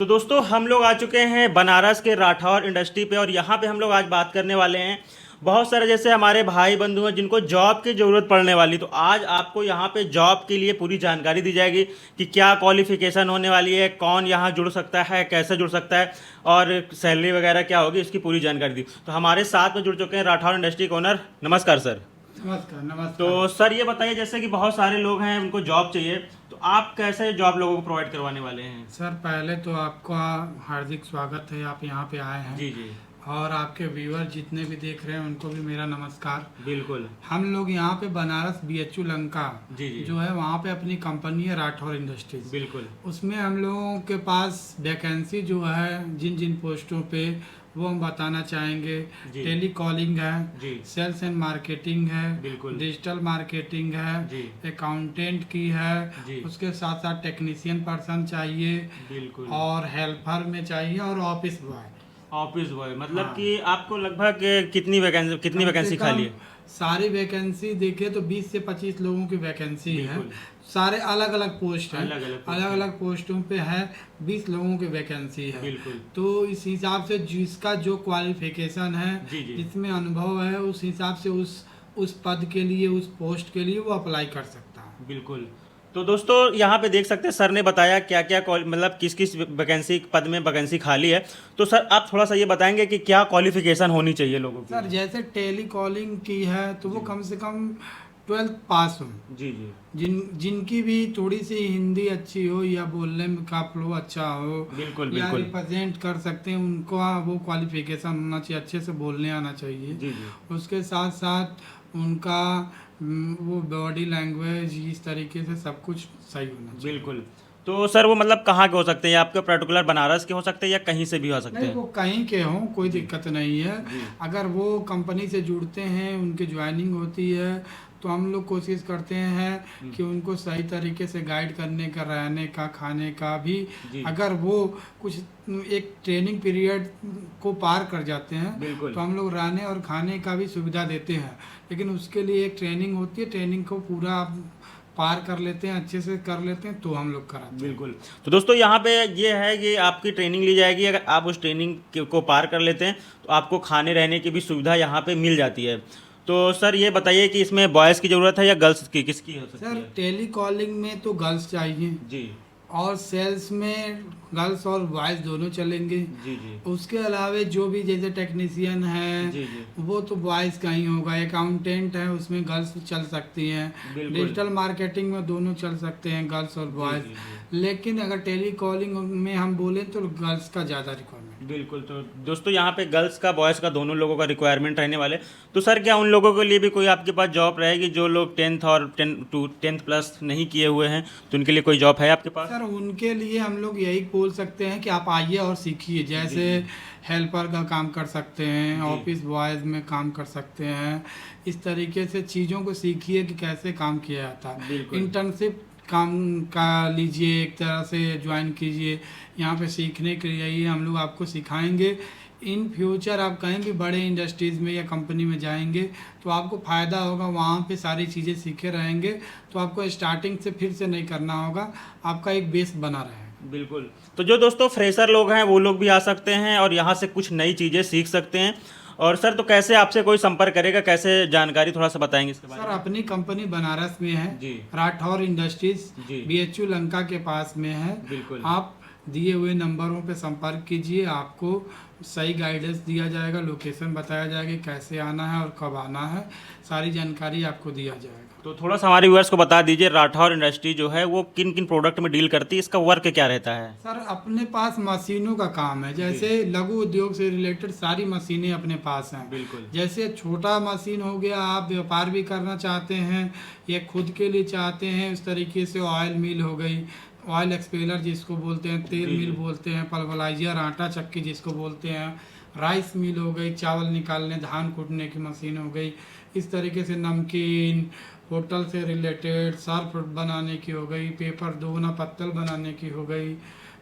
तो दोस्तों हम लोग आ चुके हैं बनारस के राठौर इंडस्ट्री पे और यहाँ पे हम लोग आज बात करने वाले हैं बहुत सारे जैसे हमारे भाई बंधु हैं जिनको जॉब की ज़रूरत पड़ने वाली। तो आज आपको यहाँ पे जॉब के लिए पूरी जानकारी दी जाएगी कि क्या क्वालिफिकेशन होने वाली है, कौन यहाँ जुड़ सकता है, कैसे जुड़ सकता है और सैलरी वगैरह क्या होगी, इसकी पूरी जानकारी दी। तो हमारे साथ में जुड़ चुके हैं राठौर इंडस्ट्री के ओनर। नमस्कार सर। नमस्कार नमस्कार। तो सर ये बताइए जैसे कि बहुत सारे लोग हैं उनको जॉब चाहिए, तो आप कैसे जॉब लोगों को प्रोवाइड करवाने वाले हैं? सर पहले तो आपका हार्दिक स्वागत है, आप यहाँ पे आए हैं। जी जी। और आपके व्यूअर जितने भी देख रहे हैं उनको भी मेरा नमस्कार। बिल्कुल। हम लोग यहाँ पे बनारस BHU लंका जी जी। जो है वहाँ पे अपनी कंपनी है राठौर इंडस्ट्रीज। बिल्कुल। उसमें हम लोगों के पास वैकेंसी जो है जिन जिन पोस्टों पे वो हम बताना चाहेंगे। जी। टेली कॉलिंग है जी। सेल्स एंड मार्केटिंग है, बिल्कुल। डिजिटल मार्केटिंग है, जी। अकाउंटेंट की है, जी। उसके साथ साथ टेक्नीशियन पर्सन चाहिए बिल्कुल। और हेल्पर में चाहिए और ऑफिस बॉय। ऑफिस बॉय मतलब हाँ। कि आपको लगभग कितनी कम से वैकेंसी खाली है? कम सारी वैकेंसी देखे तो 20 से 25 लोगों की वैकेंसी है। बिल्कुल। सारे अलग अलग पोस्ट हैं, अलग अलग अलग अलग पोस्टों पे है। 20 लोगों की वैकेंसी है। बिल्कुल। तो इस हिसाब से जिसका जो क्वालिफिकेशन है, जी जी। जिसमें अनुभव है, उस हिसाब से उस पद के लिए, उस पोस्ट के लिए वो अप्लाई कर सकता है। बिल्कुल। तो दोस्तों यहाँ पे देख सकते हैं सर ने बताया क्या क्या मतलब किस किस वैकेंसी पद में वैकेंसी खाली है। तो सर आप थोड़ा सा ये बताएंगे कि क्या क्वालिफिकेशन होनी चाहिए लोगों सर की? जैसे टेली कॉलिंग की है तो वो कम से कम 12th पास हो। जी जी। जिनकी भी थोड़ी सी हिंदी अच्छी हो या बोलने में का फ्लो अच्छा हो बिल्कुल या बिल्कुल। रिप्रेजेंट कर सकते हैं, उनको वो क्वालिफिकेशन होना चाहिए, अच्छे से बोलने आना चाहिए। जी जी। उसके साथ साथ उनका वो बॉडी लैंग्वेज इस तरीके से सब कुछ सही होना चाहिए। बिल्कुल। तो सर वो मतलब कहाँ के हो सकते हैं? आपके पर्टिकुलर बनारस के हो सकते हैं या कहीं से भी हो सकते नहीं, हैं? वो कहीं के हों कोई जी। दिक्कत नहीं है। जी। अगर वो कंपनी से जुड़ते हैं, उनकी ज्वाइनिंग होती है, तो हम लोग कोशिश करते हैं कि उनको सही तरीके से गाइड करने का, रहने का, खाने का भी। जी। अगर वो कुछ एक ट्रेनिंग पीरियड को पार कर जाते हैं बिल्कुल। तो हम लोग रहने और खाने का भी सुविधा देते हैं। लेकिन उसके लिए एक ट्रेनिंग होती है, ट्रेनिंग को पूरा पार कर लेते हैं, अच्छे से कर लेते हैं तो हम लोग कराते हैं। बिल्कुल। तो दोस्तों यहाँ पे ये है कि आपकी ट्रेनिंग ली जाएगी। अगर आप उस ट्रेनिंग को पार कर लेते हैं तो आपको खाने रहने की भी सुविधा यहाँ पे मिल जाती है। तो सर ये बताइए कि इसमें बॉयज़ की ज़रूरत है या गर्ल्स की, किसकी हो सकती सर है? टेली कॉलिंग में तो गर्ल्स चाहिए जी और सेल्स में गर्ल्स और बॉयज दोनों चलेंगे। जी। जी उसके अलावा जो भी जैसे टेक्नीशियन है जी। जी वो तो बॉयज का ही होगा। अकाउंटेंट है उसमें गर्ल्स चल सकती हैं। बिल्कुल। डिजिटल मार्केटिंग में दोनों चल सकते हैं, गर्ल्स और जी बॉयज। जी। लेकिन अगर टेली कॉलिंग में हम बोलें तो गर्ल्स का ज़्यादा रिक्वायरमेंट। बिल्कुल। तो दोस्तों यहाँ पे गर्ल्स का बॉयज़ का दोनों लोगों का रिक्वायरमेंट रहने वाले। तो सर क्या उन लोगों के लिए भी कोई आपके पास जॉब रहेगी जो लोग 10th और 10th प्लस नहीं किए हुए हैं, तो उनके लिए कोई जॉब है आपके पास? सर उनके लिए हम लोग यही बोल सकते हैं कि आप आइए और सीखिए। जैसे हेल्पर का काम कर सकते हैं, जी। ऑफिस बॉयज में काम कर सकते हैं। इस तरीके से चीज़ों को सीखिए कि कैसे काम किया जाता है। बिल्कुल। इंटर्नशिप काम का लीजिए, एक तरह से ज्वाइन कीजिए। यहाँ पे सीखने के लिए आइए, हम लोग आपको सिखाएंगे। इन फ्यूचर आप कहीं भी बड़े इंडस्ट्रीज़ में या कंपनी में जाएंगे तो आपको फ़ायदा होगा। वहाँ पे सारी चीज़ें सीखे रहेंगे तो आपको स्टार्टिंग से फिर से नहीं करना होगा, आपका एक बेस बना रहेगा। बिल्कुल। तो जो दोस्तों फ्रेशर लोग हैं वो लोग भी आ सकते हैं और यहाँ से कुछ नई चीज़ें सीख सकते हैं। और सर तो कैसे आपसे कोई संपर्क करेगा, कैसे जानकारी थोड़ा सा बताएंगे इसके बारे सर में? अपनी कंपनी बनारस में है, जी राठौर इंडस्ट्रीज, जी। BHU लंका के पास में है। बिल्कुल। आप दिए हुए नंबरों पे संपर्क कीजिए, आपको सही गाइडेंस दिया जाएगा, लोकेशन बताया जाएगा कैसे आना है और कब आना है, सारी जानकारी आपको दिया जाएगा। तो थोड़ा सा हमारे व्यूअर्स को बता दीजिए राठौर इंडस्ट्री जो है वो किन किन प्रोडक्ट में डील करती है, इसका वर्क क्या रहता है? सर अपने पास मशीनों का काम है। जैसे लघु उद्योग से रिलेटेड सारी मशीनें अपने पास हैं। बिल्कुल। जैसे छोटा मशीन हो गया, आप व्यापार भी करना चाहते हैं या खुद के लिए चाहते हैं, उस तरीके से ऑयल मिल हो गई, ऑयल एक्सपेलर जिसको बोलते हैं, तेल जी, मिल जी। बोलते हैं, पल्वराइजर, आटा चक्की जिसको बोलते हैं, राइस मिल हो गई, चावल निकालने धान कूटने की मशीन हो गई। इस तरीके से नमकीन, होटल से रिलेटेड सर्फ बनाने की हो गई, पेपर दोगुना पत्तल बनाने की हो गई,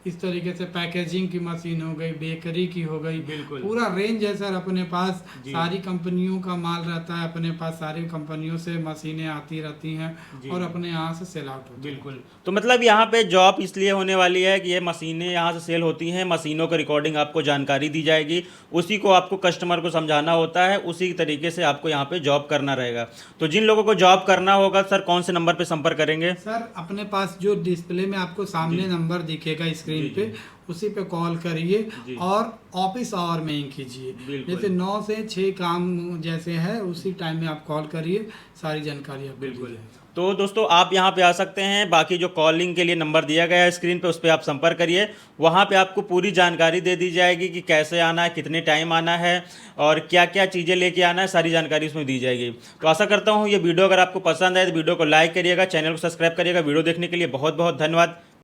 इस तरीके से पैकेजिंग की मशीन हो गई, बेकरी की हो गई, बिल्कुल। पूरा रेंज है सर अपने पास। जी। सारी कंपनियों का माल रहता है अपने पास, सारी कंपनियों से मशीनें आती रहती हैं जी। और अपने यहाँ से सेल आउट होती हैं। बिल्कुल। तो मतलब यहाँ पे जॉब इसलिए होने वाली है कि ये मशीनें यहाँ से सेल होती हैं, मशीनों के रिकॉर्डिंग आपको जानकारी दी जाएगी, उसी को आपको कस्टमर को समझाना होता है, उसी तरीके से आपको यहाँ पे जॉब करना रहेगा। तो जिन लोगों को जॉब करना होगा सर कौन से नंबर पे संपर्क करेंगे? सर अपने पास जो डिस्प्ले में आपको सामने नंबर दिखेगा स्क्रीन जी, पे, उसी पे कॉल करिए जी। और ऑफिस आवर में ही कीजिए। बिल्कुल। जैसे 9 से 6 काम जैसे है उसी टाइम में आप कॉल करिए, सारी जानकारी आपको दी बिल्कुल। जाएगी। तो दोस्तों आप यहाँ पे आ सकते हैं, बाकी जो कॉलिंग के लिए नंबर दिया गया है स्क्रीन पे उस पर आप संपर्क करिए, वहाँ पे आपको पूरी जानकारी दे दी जाएगी कि कैसे आना है, कितने टाइम आना है और क्या क्या चीज़ें लेके आना है, सारी जानकारी उसमें दी जाएगी। तो आशा करता हूँ ये वीडियो अगर आपको पसंद आए तो वीडियो को लाइक करिएगा, चैनल को सब्सक्राइब करिएगा। वीडियो देखने के लिए बहुत बहुत धन्यवाद।